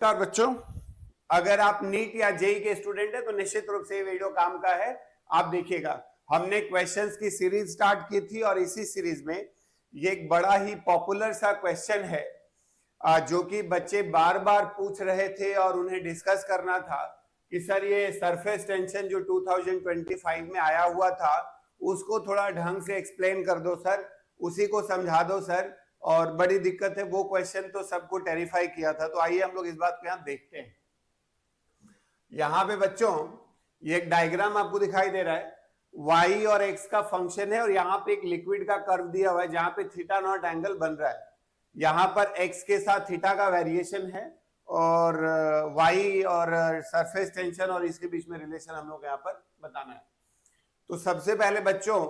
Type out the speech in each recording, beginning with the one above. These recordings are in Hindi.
तो बच्चों, अगर आप नीट या जेई के स्टूडेंट हैं तो निश्चित रूप से ये वीडियो काम का है। आप देखिएगा, हमने क्वेश्चंस की सीरीज स्टार्ट की थी और इसी सीरीज में ये एक बड़ा ही पॉपुलर सा क्वेश्चन है जो कि बच्चे बार बार पूछ रहे थे और उन्हें डिस्कस करना था कि सर ये सरफेस टेंशन जो 2025 में आया हुआ था उसको थोड़ा ढंग से एक्सप्लेन कर दो सर, उसी को समझा दो सर। और बड़ी दिक्कत है, वो क्वेश्चन तो सबको टेरिफाई किया था। तो आइए हम लोग इस बात को यहां देखते हैं। यहां पे बच्चों ये एक डायग्राम आपको दिखाई दे रहा है, y और x का फंक्शन है और यहाँ पे एक लिक्विड का कर्व दिया हुआ है जहां पे थीटा नॉट एंगल बन रहा है। यहाँ पर x के साथ थीटा का वेरिएशन है और y और सरफेस टेंशन और इसके बीच में रिलेशन हम लोग यहाँ पर बताना है। तो सबसे पहले बच्चों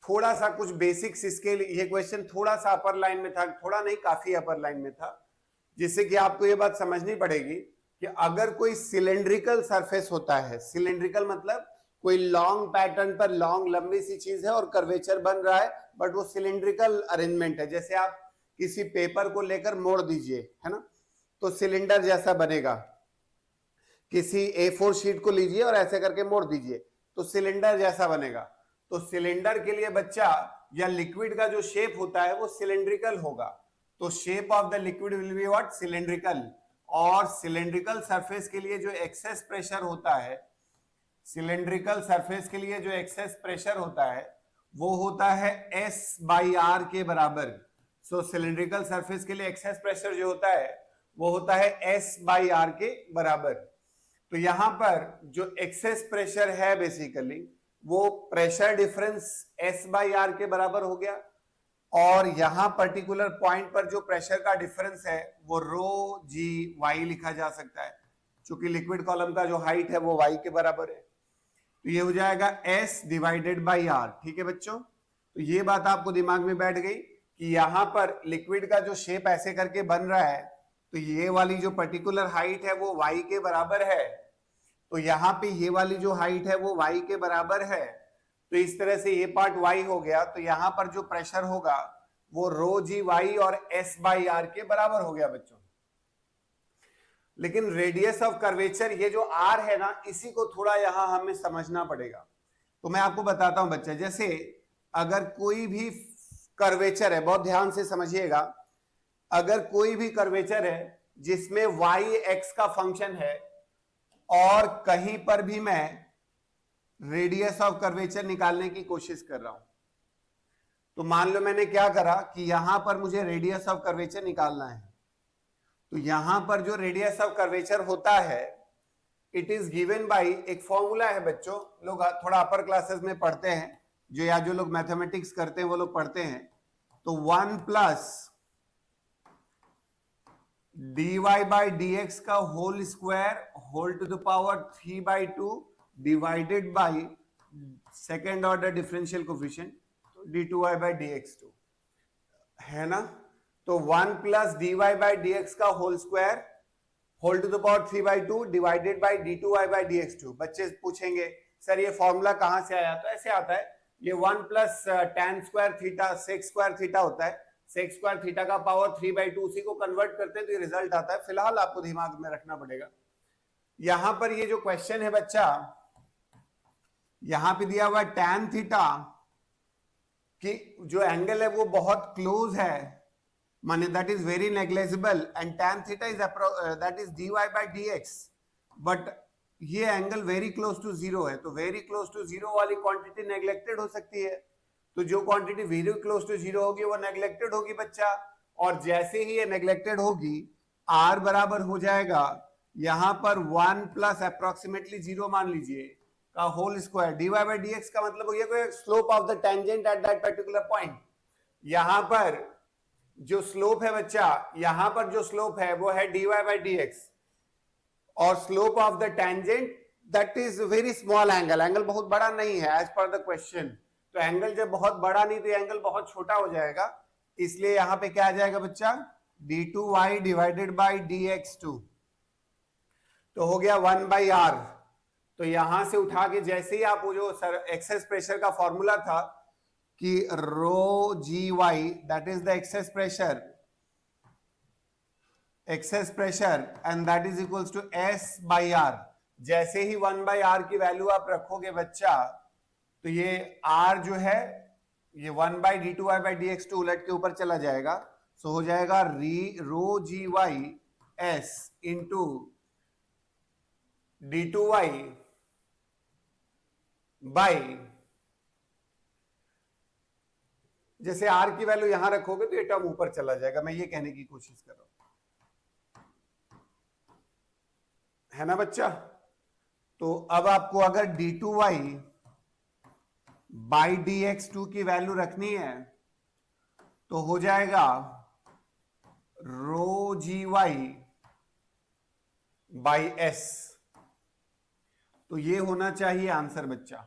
थोड़ा सा कुछ बेसिक्स इसके लिए, ये क्वेश्चन थोड़ा सा अपर लाइन में था, थोड़ा नहीं काफी अपर लाइन में था, जिससे कि आपको ये बात समझनी पड़ेगी कि अगर कोई सिलेंड्रिकल सरफेस होता है, सिलेंड्रिकल मतलब कोई लॉन्ग पैटर्न पर लॉन्ग लंबी सी चीज है और कर्वेचर बन रहा है, बट वो सिलेंड्रिकल अरेंजमेंट है। जैसे आप किसी पेपर को लेकर मोड़ दीजिए, है ना, तो सिलेंडर जैसा बनेगा। किसी A4 शीट को लीजिए और ऐसे करके मोड़ दीजिए तो सिलेंडर जैसा बनेगा। तो सिलेंडर के लिए बच्चा या लिक्विड का जो शेप होता है वो सिलेंड्रिकल होगा। तो shape of the liquid will be what, cylindrical. और सिलेंड्रिकल सरफेस के लिए जो एक्सेस प्रेशर होता है, सिलेंड्रिकल सरफेस के लिए जो एक्सेस प्रेशर होता है वो होता है S/R के बराबर। सो सिलेंड्रिकल सरफेस के लिए एक्सेस प्रेशर जो होता है वो होता है S/R के बराबर। तो यहां पर जो एक्सेस प्रेशर है बेसिकली वो प्रेशर डिफरेंस S/R के बराबर हो गया, और यहां पर्टिकुलर पॉइंट पर जो प्रेशर का डिफरेंस है वो ρg(y) लिखा जा सकता है, क्योंकि लिक्विड कॉलम का जो हाइट है वो y के बराबर है। तो ये हो जाएगा S/R। ठीक है बच्चों, तो ये बात आपको दिमाग में बैठ गई कि यहां पर लिक्विड का जो शेप ऐसे करके बन रहा है तो ये वाली जो पर्टिकुलर हाइट है वो y के बराबर है। तो यहां पे ये वाली जो हाइट है वो y के बराबर है। तो इस तरह से ये पार्ट y हो गया। तो यहां पर जो प्रेशर होगा वो ρg(y) और S/R के बराबर हो गया बच्चों। लेकिन रेडियस ऑफ कर्वेचर, ये जो r है ना, इसी को थोड़ा यहां हमें समझना पड़ेगा। तो मैं आपको बताता हूं बच्चा, जैसे अगर कोई भी कर्वेचर है, बहुत ध्यान से समझिएगा, अगर कोई भी कर्वेचर है जिसमें y x का फंक्शन है और कहीं पर भी मैं रेडियस ऑफ कर्वेचर निकालने की कोशिश कर रहा हूं, तो मान लो मैंने क्या करा कि यहां पर मुझे रेडियस ऑफ कर्वेचर निकालना है। तो यहां पर जो रेडियस ऑफ कर्वेचर होता है इट इज गिवन बाय एक फॉर्मूला है बच्चों, लोग थोड़ा अपर क्लासेस में पढ़ते हैं, जो लोग मैथमेटिक्स करते हैं वो लोग पढ़ते हैं। तो 1 प्लस dy/dx का whole square whole to the power 3/2 divided by second order differential coefficient d2y/dx2 है ना। तो 1 प्लस dy/dx का whole square whole to the power 3/2 divided by d2y/dx2। बच्चे पूछेंगे सर ये फॉर्मूला कहां से आया, तो ऐसे आता है, ये 1 plus tan square theta sec square theta होता है, सेक स्क्वायर थीटा का पावर 3/2, उसी को कन्वर्ट करते हैं तो ये रिजल्ट आता है। फिलहाल आपको दिमाग में रखना पड़ेगा, यहां पर ये जो क्वेश्चन है बच्चा, यहां पे दिया हुआ tan थीटा कि जो एंगल है वो बहुत क्लोज है, माने that is very negligible, and tan theta is that is dy/dx, but ये angle very close to zero है। तो वेरी क्लोज टू जीरो वाली क्वांटिटी नेग्लेक्टेड हो सकती है, तो जो quantity very close to zero होगी वो नेग्लेक्टेड होगी बच्चा। और जैसे ही ये नेग्लेक्टेड होगी r बराबर हो जाएगा यहां पर 1 प्लस अप्रोक्सीमेटली 0 मान लीजिए का होल स्क्वायर dy/dx का मतलब हो गया कोई slope of the tangent at that particular point. यहां पर जो स्लोप है बच्चा, यहां पर जो स्लोप है वो है dy/dx, और slope of the tangent that is very small angle, angle बहुत बड़ा नहीं है एज पर द क्वेश्चन। तो एंगल जब बहुत बड़ा नहीं तो एंगल बहुत छोटा हो जाएगा, इसलिए यहां पे क्या आ जाएगा बच्चा, d2y डिवाइडेड बाय dx2। तो हो गया 1/r। तो यहां से उठा के जैसे ही आप वो जो सर एक्सेस प्रेशर का फॉर्मूला था कि ρgy that is the excess pressure, excess pressure and that is equals to S by R. जैसे ही 1 बाई आर की वैल्यू आप रखोगे बच्चा, तो ये आर जो है ये 1 by D two Y by D x two उलट के ऊपर चला जाएगा। सो हो जाएगा rho ji y s into d two Y by, जैसे आर की वैल्यू यहां रखोगे तो ये टर्म ऊपर चला जाएगा। मैं ये कहने की कोशिश कर रहा हूं, है ना बच्चा। तो अब आपको अगर D two Y by D x two की वैल्यू रखनी है तो हो जाएगा rho ji Y by S. तो ये होना चाहिए आंसर बच्चा।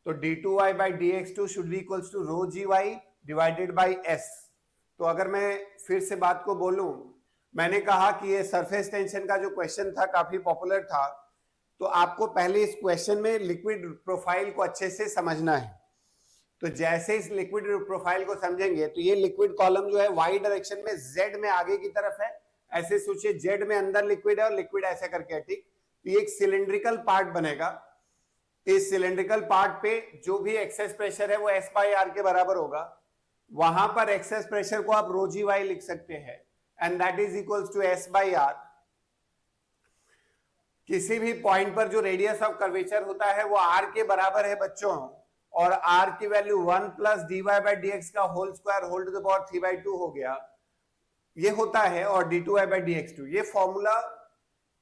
तो D two Y by D x two should be equals to rho ji Y divided by S. तो अगर मैं फिर से बात को बोलूं, मैंने कहा कि ये सरफेस टेंशन का जो क्वेश्चन था काफी पॉपुलर था, तो आपको पहले इस क्वेश्चन में लिक्विड प्रोफाइल को अच्छे से समझना है। तो जैसे इस लिक्विड प्रोफाइल को समझेंगे तो ये लिक्विड कॉलम जो है वाई डायरेक्शन में जेड में आगे की तरफ है, ऐसे सोचिए जेड में अंदर लिक्विड है और लिक्विड ऐसे करके है, ठीक। तो ये एक सिलेंड्रिकल पार्ट बनेगा। इस सिलेंड्रिकल पार्ट पे जो भी एक्सेस प्रेशर है वो एस बाई आर के बराबर होगा। वहां पर एक्सेस प्रेशर को आप रो जी वाई लिख सकते हैं and that is equals to S by R. किसी भी पॉइंट पर जो रेडियस ऑफ कर्वेचर होता है वो आर के बराबर है बच्चों, और आर की value 1 plus D Y by D x का whole square whole to the power 3/2 हो गया, ये होता है। और d two Y by D x two, ये फॉर्मूला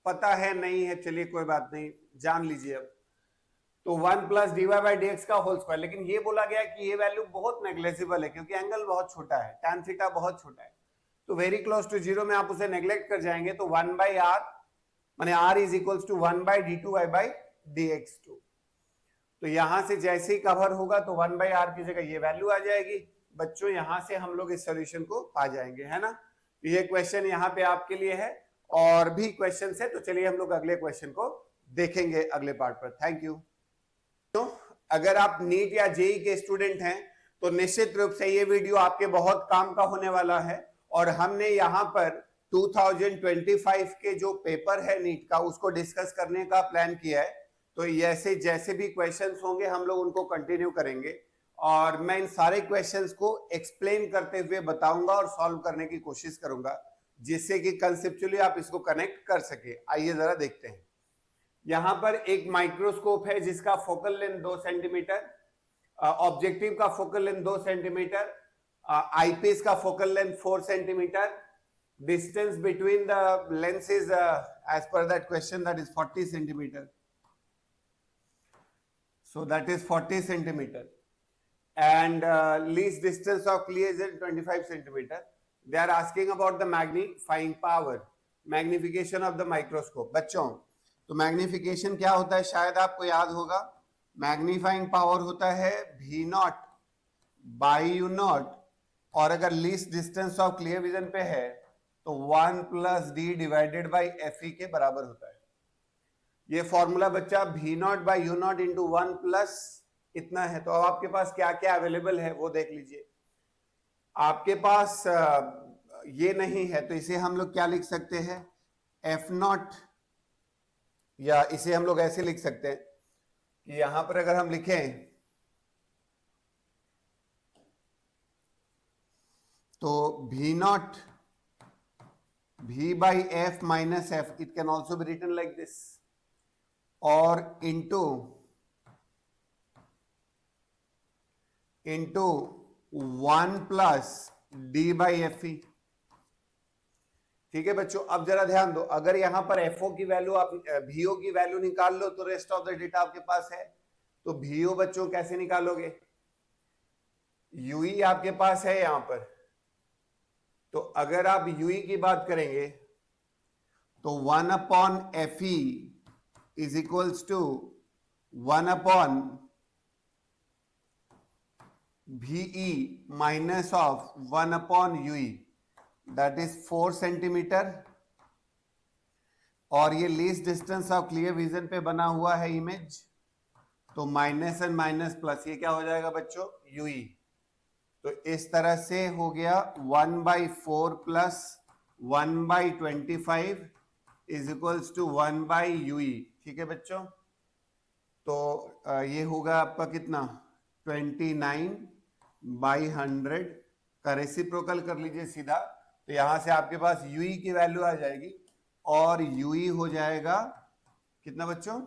पता है नहीं है, चलिए कोई बात नहीं, जान लीजिए अब। तो 1 plus D Y by D x का होल स्क्वायर, लेकिन ये बोला गया कि ये वैल्यू बहुत नेग्लेजिबल है क्योंकि एंगल बहुत छोटा है, tan थीटा बहुत छोटा है, तो वेरी क्लोज टू जीरो में आप उसे नेग्लेक्ट कर जाएंगे। तो 1 बाई आर माने R is equals to 1 by D two Y by D x two. तो यहां से जैसे ही कवर होगा तो 1 बाई आर की जगह ये वैल्यू आ जाएगी बच्चों। यहां से हम लोग इस सॉल्यूशन को पा जाएंगे, है ना। तो ये क्वेश्चन यहाँ पे आपके लिए है, और भी क्वेश्चन है, तो चलिए हम लोग अगले क्वेश्चन को देखेंगे अगले पार्ट पर। Thank you. तो अगर आप नीट या जेई के स्टूडेंट हैं तो निश्चित रूप से ये वीडियो आपके बहुत काम का होने वाला है। और हमने यहाँ पर 2025 के जो पेपर है नीट का उसको डिस्कस करने का प्लान किया है। तो ऐसे जैसे भी क्वेश्चंस होंगे हम लोग उनको कंटिन्यू करेंगे, और मैं इन सारे क्वेश्चंस को एक्सप्लेन करते हुए बताऊंगा और सॉल्व करने की कोशिश करूंगा, जिससे कि कंसेप्चुअली आप इसको कनेक्ट कर सके। आइए जरा देखते हैं। यहां पर एक माइक्रोस्कोप है जिसका फोकल लेंथ 2 सेंटीमीटर, ऑब्जेक्टिव का फोकल लेंथ 2 सेंटीमीटर, आईपीस का focal length 4 centimetre, distance between the lens is as per that question that is 40 centimetre. So that is 40 centimeter, and least distance of clear is 25 centimeter. They are asking about the magnifying power, magnification of the microscope. बच्चों, तो मैग्निफिकेशन क्या होता है शायद आपको याद होगा। मैग्नीफाइंग पावर होता है V not by you not, और अगर least distance of clear vision पे है तो 1 plus D divided by f ई के बराबर होता है। ये फॉर्मूला बच्चा V not by you not into 1 plus इतना है। तो अब आपके पास क्या क्या अवेलेबल है वो देख लीजिए। आपके पास ये नहीं है तो इसे हम लोग क्या लिख सकते हैं, F नॉट, या इसे हम लोग ऐसे लिख सकते हैं कि यहां पर अगर हम लिखें तो V naught V by F minus F, it can also be written like this, और into 1 plus d by f e. ठीक है बच्चों, अब जरा ध्यान दो, अगर यहां पर एफओ की वैल्यू आप वीओ की वैल्यू निकाल लो तो रेस्ट ऑफ द डेटा आपके पास है। तो वीओ बच्चों कैसे निकालोगे, यूई आपके पास है यहां पर। तो अगर आप यूई की बात करेंगे तो 1 upon F E is equals to 1 upon VE minus of 1 upon UE, that is 4 centimetre. और ये least distance of clear vision पे बना हुआ है इमेज, तो माइनस एंड माइनस प्लस, ये क्या हो जाएगा बच्चों, UE। तो इस तरह से हो गया 1/4 plus 1/25 is equals to 1/UE। ठीक है बच्चों, तो ये होगा आपका कितना 29/100 का रेसिप्रोकल कर लीजिए सीधा, तो यहां से आपके पास UE की वैल्यू आ जाएगी और UE हो जाएगा कितना बच्चों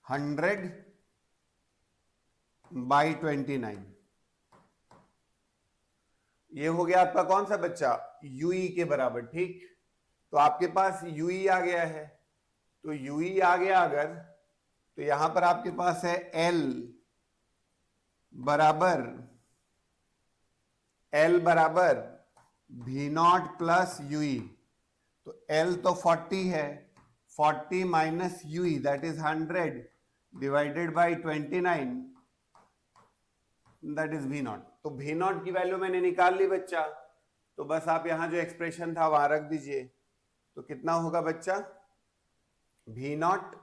100/29। ये हो गया आपका कौन सा बच्चा UE के बराबर। ठीक, तो आपके पास UE आ गया है, तो UE आ गया अगर, तो यहां पर आपके पास है L बराबर V0 प्लस UE। तो L तो 40 है, 40 minus UE that is 100 divided by 29 that is V0। तो V0 की वैल्यू मैंने निकाल ली बच्चा, तो बस आप यहां जो एक्सप्रेशन था वहां रख दीजिए। तो कितना होगा बच्चा V0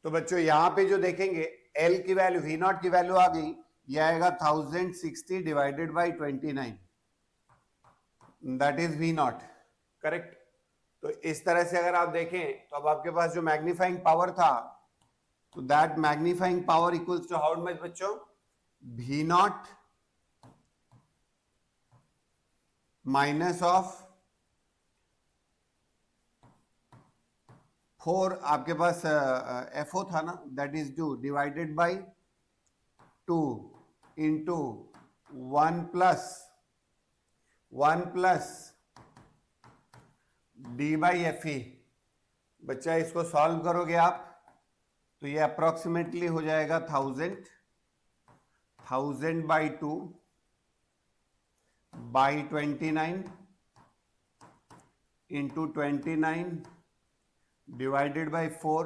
तो बच्चों यहां पे जो देखेंगे L की वैल्यू V0 की वैल्यू आ गई, ये आएगा 1060 divided by 29 that is V0 correct. तो इस तरह से अगर आप देखें तो अब आपके पास जो मैग्नीफाइंग पावर था, तो that magnifying power equals to how much बच्चों V0 माइनस ऑफ 4 आपके पास FO था ना, that is 2 divided by 2 into 1 plus D by FE। बच्चा इसको सॉल्व करोगे आप तो ये अप्रोक्सीमेटली हो जाएगा 1000 by 2 by 29 into 29 divided by 4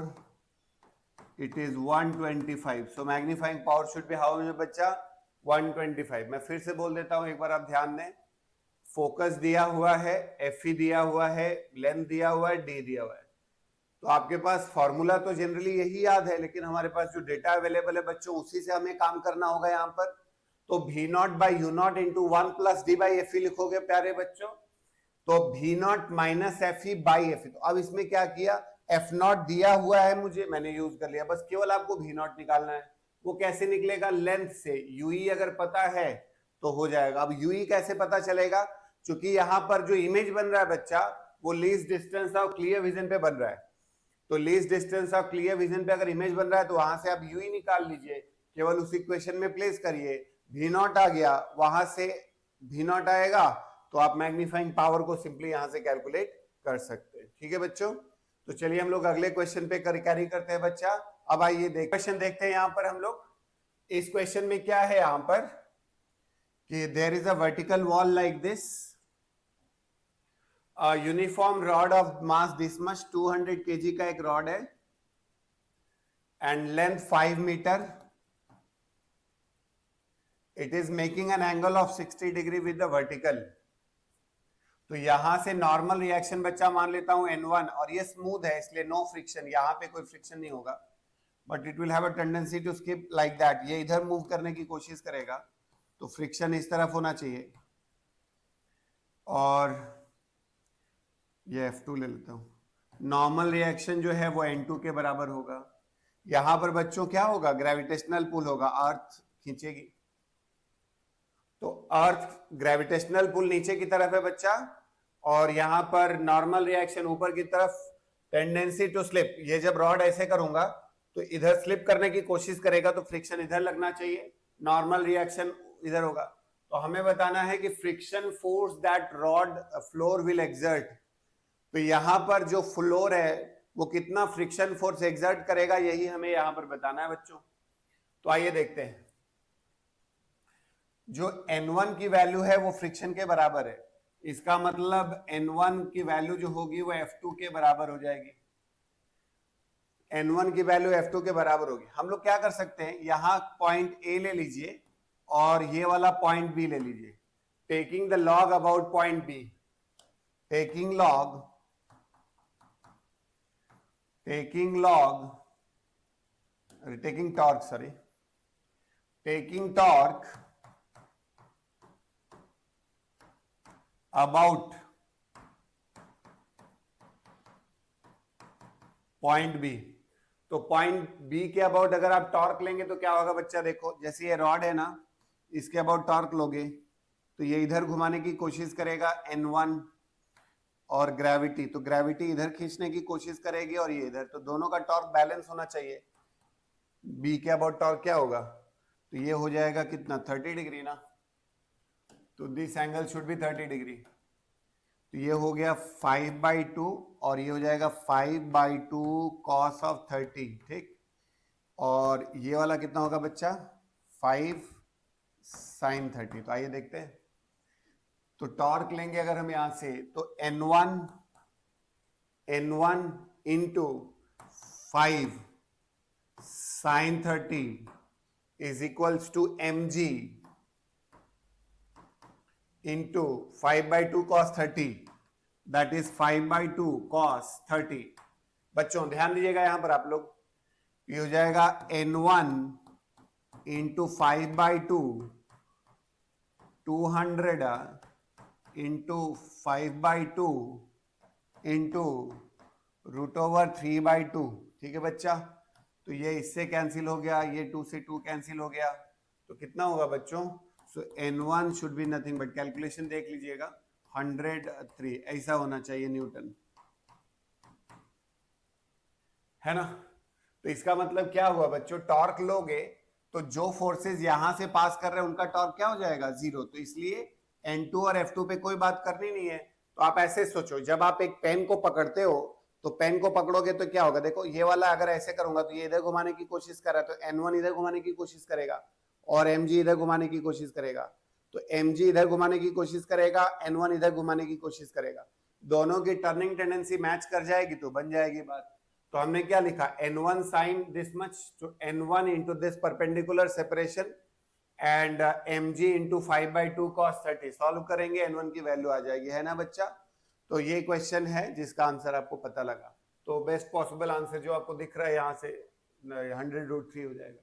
it is 125। so magnifying power should be how much बच्चा 125। मैं फिर से बोल देता हूं, एक बार आप ध्यान दें। फोकस दिया हुआ है, FE दिया हुआ है, लेंथ दिया हुआ है, D दिया हुआ है। तो आपके पास फॉर्मूला तो जनरली यही याद है, लेकिन हमारे पास जो डेटा अवेलेबल है बच्चों उसी से हमें काम करना होगा यहाँ पर। तो V0 by U0 into 1 plus D by FE लिखोगे प्यारे बच्चों, तो V0 minus FE by FE। तो अब इसमें क्या किया, F0 दिया हुआ है मुझे, मैंने यूज कर लिया, बस केवल आपको V0 निकालना है। वो कैसे निकलेगा, लेंथ से। UE अगर पता है तो हो जाएगा। अब UE कैसे पता चलेगा, क्योंकि यहाँ पर जो इमेज बन रहा है बच्चा वो least distance of clear vision पे बन रहा है। तो least distance of clear vision पे अगर इमेज बन रहा है तो वहां से आप UE निकाल लीजिए, केवल उस इक्वेशन में प्लेस करिए। V0 आ गया, वहां से V0 आएगा तो आप मैग्नीफाइंग पावर को सिंपली यहां से कैलकुलेट कर सकते हैं। ठीक है बच्चों, तो चलिए हम लोग अगले क्वेश्चन पे कैरी करते हैं बच्चा। अब आइए क्वेश्चन देखते हैं। यहां पर हम लोग इस क्वेश्चन में क्या है यहां पर कि there is a vertical wall like this, uniform rod of mass this much, 200 kg का एक रॉड है and length 5 metre. It is making an angle of 60 degree with the vertical. तो यहां से नॉर्मल रिएक्शन बच्चा मान लेता हूं N1, और ये स्मूथ है इसलिए नो फ्रिक्शन, यहां पे कोई फ्रिक्शन नहीं होगा, but it will have a tendency to skip like that. ये इधर मूव करने की कोशिश करेगा तो फ्रिक्शन इस तरफ होना चाहिए, और ये F2 ले लेता हूं। नॉर्मल रिएक्शन जो है वो N2 के बराबर होगा। यहां पर बच्चों क्या होगा, ग्रेविटेशनल पुल होगा, अर्थ खींचेगी। तो अर्थ ग्रेविटेशनल पुल नीचे की तरफ है बच्चा, और यहां पर नॉर्मल रिएक्शन ऊपर की तरफ, टेंडेंसी टू स्लिप। ये जब रॉड ऐसे करूंगा तो इधर स्लिप करने की कोशिश करेगा तो फ्रिक्शन इधर लगना चाहिए, नॉर्मल रिएक्शन इधर होगा। तो हमें बताना है कि friction force that rod floor will exert. तो यहां पर जो फ्लोर है वो कितना फ्रिक्शन फोर्स एक्सर्ट करेगा, यही हमें यहां पर बताना है बच्चों। तो आइए देखते हैं। जो N1 की वैल्यू है वो फ्रिक्शन के बराबर है, इसका मतलब N1 की वैल्यू जो होगी वो F2 के बराबर हो जाएगी। N1 की वैल्यू F2 के बराबर होगी। हम लोग क्या कर सकते हैं, यहां पॉइंट A ले लीजिए और ये वाला पॉइंट B ले लीजिए। Taking the log about point B, taking log taking torque about point B. तो पॉइंट बी के अबाउट अगर आप टॉर्क लेंगे तो क्या होगा बच्चा, देखो जैसे ये रॉड है ना, इसके अबाउट टॉर्क लोगे तो ये इधर घुमाने की कोशिश करेगा N1, और ग्रेविटी, तो ग्रेविटी इधर खींचने की कोशिश करेगी और ये इधर, तो दोनों का टॉर्क बैलेंस होना चाहिए। बी के अबाउट टॉर्क क्या होगा, तो ये हो जाएगा कितना 30 डिग्री ना, तो this angle should be 30 degree. तो ये हो गया 5/2 और ये हो जाएगा 5/2 cos ऑफ 30, ठीक। और ये वाला कितना होगा बच्चा, 5 sin 30। तो आइए देखते हैं। तो टॉर्क लेंगे अगर हम यहां से, तो N1 into 5 sin 30 is equals to mg into 5/2 cos 30, that is 5/2 cos 30। बच्चों ध्यान दीजिएगा यहां पर आप लोग, ये हो जाएगा N1 इंटू 5/2 200 इंटू 5/2 इंटू √3/2, ठीक है बच्चा। तो ये इससे कैंसिल हो गया, ये 2 से 2 कैंसिल हो गया, तो कितना होगा बच्चों, सो N1 should be nothing but, calculation देख लीजिएगा 103, ऐसा होना चाहिए न्यूटन, है ना। तो इसका मतलब क्या हुआ बच्चों, टॉर्क लोगे तो जो फोर्सेस यहां से पास कर रहे हैं उनका टॉर्क क्या हो जाएगा, 0। तो इसलिए N2 और F2 पे कोई बात करनी नहीं है। तो आप ऐसे सोचो, जब आप एक पेन को पकड़ते हो तो पेन को पकड़ोगे तो क्या होगा, देखो ये वाला अगर ऐसे करूंगा तो ये इधर घुमाने की कोशिश कर रहा है, तो N1 इधर घुमाने की कोशिश करेगा और mg इधर घुमाने की कोशिश करेगा, तो mg इधर घुमाने की कोशिश करेगा, N1 इधर घुमाने की कोशिश करेगा, दोनों की टर्निंग टेंडेंसी मैच कर जाएगी तो बन जाएगी बात। तो हमने क्या लिखा, N1 sin दिस मच, तो N1 into this perpendicular separation and mg into 5/2 cos 30, solve करेंगे N1 की वैल्यू आ जाएगी, है ना बच्चा। तो ये क्वेश्चन है जिसका आंसर आपको पता लगा। तो बेस्ट पॉसिबल आंसर जो आपको दिख रहा है यहाँ से 100√3 हो जाएगा।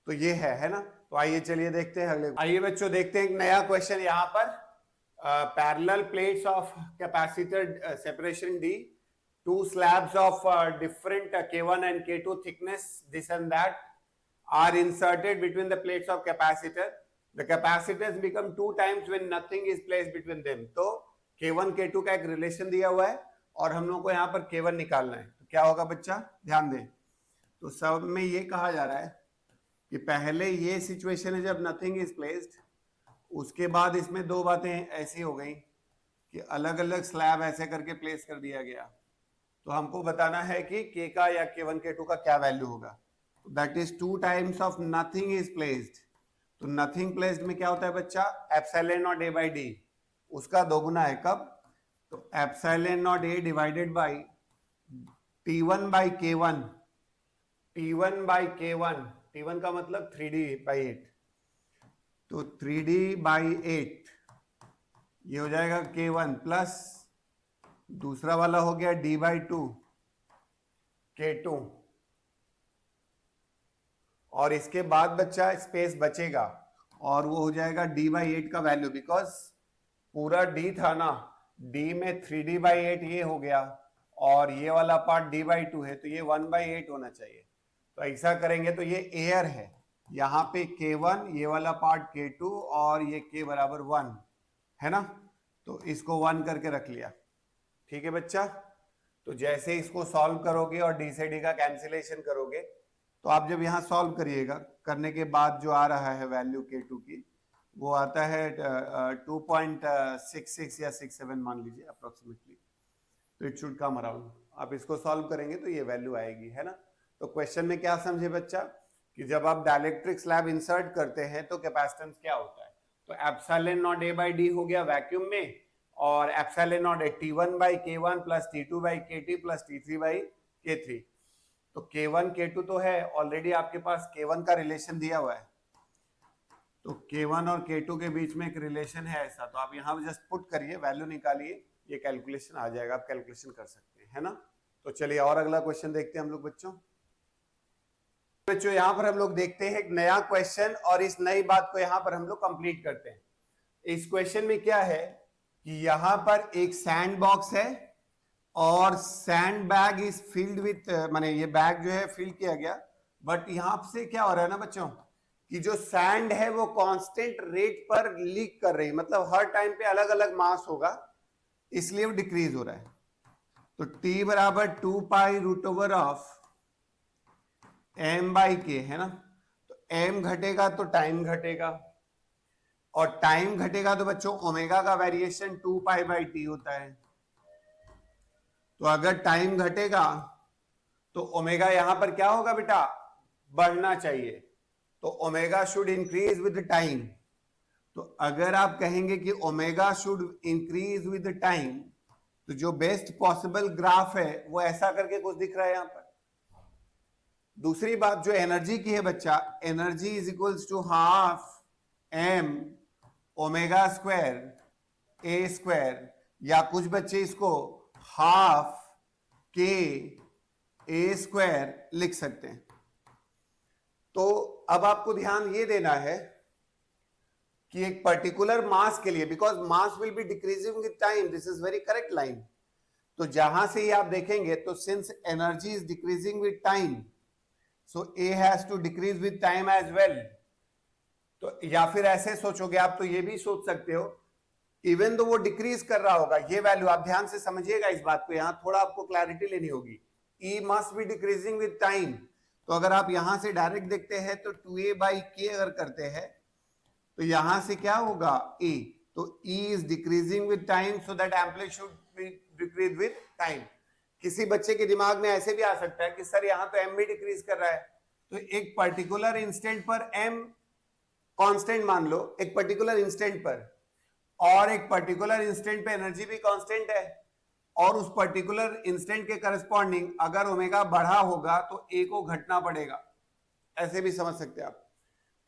तो ये है ना। तो आइए चलिए देखते हैं अगले। आइए बच्चों देखते हैं एक नया क्वेश्चन यहाँ पर, parallel plates of capacitor separation D, two slabs of different K1 and K2 thickness, this and that, are inserted between the plates of capacitor. The capacitors become 2 times when nothing is placed between them. तो K1 K2 का एक रिलेशन दिया हुआ है और हम लोग को यहाँ पर K1 निकालना है। तो क्या होगा बच्चा, ध्यान दें। तो सब में ये कहा जा रहा है कि पहले ये सिचुएशन है जब नथिंग इज प्लेस्ड, उसके बाद इसमें दो बातें ऐसी हो गई कि अलग अलग स्लैब ऐसे करके प्लेस कर दिया गया। तो हमको बताना है कि K का या K1 K2 का क्या वैल्यू होगा। That is 2 times of nothing is placed. तो नथिंग प्लेस्ड में क्या होता है बच्चा, epsilon not A by D, उसका दोगुना है कब, तो epsilon not A divided by T1 by K1, T1 by K1, T1 का मतलब 3D/8, तो 3D/8 ये हो जाएगा K1 प्लस दूसरा वाला हो गया D/2 K2, और इसके बाद बच्चा स्पेस बचेगा और वो हो जाएगा D/8 का वैल्यू, बिकॉज पूरा D था ना, D में 3D/8 ये हो गया और ये वाला पार्ट D/2 है, तो ये 1/8 होना चाहिए। तो ऐसा करेंगे तो ये एयर है, यहाँ पे K1, ये वाला पार्ट K2 और ये K बराबर 1 है ना, तो इसको 1 करके रख लिया, ठीक है बच्चा। तो जैसे इसको सॉल्व करोगे और D से D का कैंसिलेशन करोगे, तो आप जब यहाँ सॉल्व करिएगा, करने के बाद जो आ रहा है वैल्यू K2 की, वो आता है 2.66 या 67 मान लीजिए अप्रोक्सीमेटली, तो इट शुड कम अराउंड। आप इसको सॉल्व करेंगे तो ये वैल्यू आएगी, है ना। तो क्वेश्चन में क्या समझे बच्चा कि जब आप डाइलेक्ट्रिक स्लैब इंसर्ट करते हैं तो कैपेसिटेंस क्या होता है, तो epsilon not a by D हो गया वैक्यूम में, और एप्सिलॉन नॉट है T1 by K1 plus T2 by KT plus T3 by K3। तो K1 K2 तो है ऑलरेडी आपके पास, K1 का रिलेशन दिया हुआ है, तो K1 और K2 के बीच में एक रिलेशन है ऐसा, तो आप यहाँ जस्ट पुट करिए, वैल्यू निकालिए, ये कैलकुलेशन आ जाएगा, आप कैलकुलेशन कर सकते हैं, है ना। तो चलिए और अगला क्वेश्चन देखते हैं हम लोग बच्चों। यहाँ पर हम लोग देखते हैं एक नया क्वेश्चन, और इस नई बात को यहाँ पर हम लोग कंप्लीट करते हैं। इस क्वेश्चन में क्या है कि यहाँ पर एक सैंड बॉक्स है और sand bag is filled with, माने ये बैग जो है फिल किया गया, बट यहाँ से क्या हो रहा है ना बच्चों कि जो सैंड है वो कांस्टेंट रेट पर लीक कर रही है, मतलब हर टाइम पे अलग अलग मास होगा, इसलिए वो डिक्रीज हो रहा है। तो T बराबर 2 pi root over of m by K, है ना। तो m घटेगा तो टाइम घटेगा, और टाइम घटेगा तो बच्चों ओमेगा का वेरिएशन 2 पाई बाई टी होता है। तो अगर टाइम घटेगा तो ओमेगा यहां पर क्या होगा बेटा, बढ़ना चाहिए, तो omega should increase with time. तो अगर आप कहेंगे कि omega should increase with time, तो जो बेस्ट पॉसिबल ग्राफ है वो ऐसा करके कुछ दिख रहा है यहां पर। दूसरी बात जो एनर्जी की है बच्चा, energy is equals to half m omega square A square, या कुछ बच्चे इसको हाफ के ए स्क्वायर लिख सकते हैं। तो अब आपको ध्यान ये देना है कि एक पर्टिकुलर मास के लिए, because mass will be decreasing with time, this is very correct line. तो जहां से ही आप देखेंगे तो since energy is decreasing with time, so A has to decrease with time as well. तो या फिर ऐसे सोचोगे आप, तो ये भी सोच सकते हो इवन दो वो डिक्रीज कर रहा होगा, ये वैल्यू आप ध्यान से समझिएगा इस बात को, यहां थोड़ा आपको क्लैरिटी लेनी होगी। E must be decreasing with time, तो अगर आप यहां से डायरेक्ट देखते हैं तो 2a बाई के अगर करते हैं तो यहां से क्या होगा E, तो E is decreasing with time, so that amplitude be decrease with time. किसी बच्चे के दिमाग में ऐसे भी आ सकता है कि सर यहाँ तो m भी डिक्रीज कर रहा है, तो एक पर्टिकुलर इंस्टेंट पर m कांस्टेंट मान लो, एक पर्टिकुलर इंस्टेंट पर, और एक पर्टिकुलर इंस्टेंट पे एनर्जी भी कांस्टेंट है, और उस पर्टिकुलर इंस्टेंट के करस्पॉन्डिंग अगर ओमेगा बढ़ा होगा तो ए को घटना पड़ेगा, ऐसे भी समझ सकते हैं आप।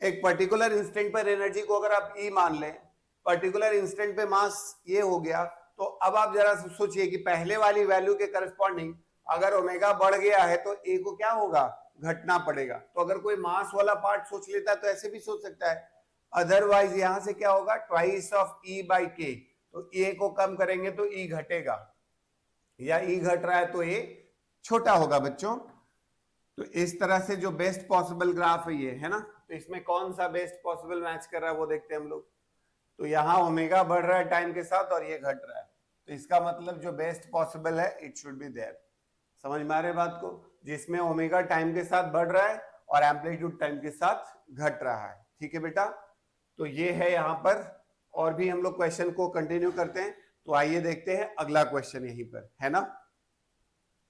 एक पर्टिकुलर इंस्टेंट पर एनर्जी को अगर आप ई मान लें, पर्टिकुलर इंस्टेंट पे मास ये हो गया, तो अब आप जरा सोचिए कि पहले वाली वैल्यू के करस्पॉन्डिंग अगर ओमेगा बढ़ गया है तो ए को क्या होगा, घटना पड़ेगा। तो अगर कोई मास वाला पार्ट सोच लेता है तो ऐसे भी सोच सकता है, अदरवाइज यहां से क्या होगा, ट्वाइस ऑफ ई बाई के, तो ए को कम करेंगे तो ई घटेगा, या ई घट रहा है तो ए छोटा होगा बच्चों। तो इस तरह से जो बेस्ट पॉसिबल ग्राफ है ये, है ना। तो इसमें कौन सा बेस्ट पॉसिबल मैच कर रहा है वो देखते हैं हम लोग। तो यहाँ ओमेगा बढ़ रहा है टाइम के साथ और ये घट रहा है, तो इसका मतलब जो बेस्ट पॉसिबल है इट शुड बी देयर। समझ में आ रही बात को, जिसमें ओमेगा टाइम के साथ बढ़ रहा है और एम्पलीट्यूड टाइम के साथ घट रहा है। ठीक है बेटा, तो ये है यहाँ पर, और भी हम लोग क्वेश्चन को कंटिन्यू करते हैं। तो आइए देखते हैं अगला क्वेश्चन यहीं पर, है ना।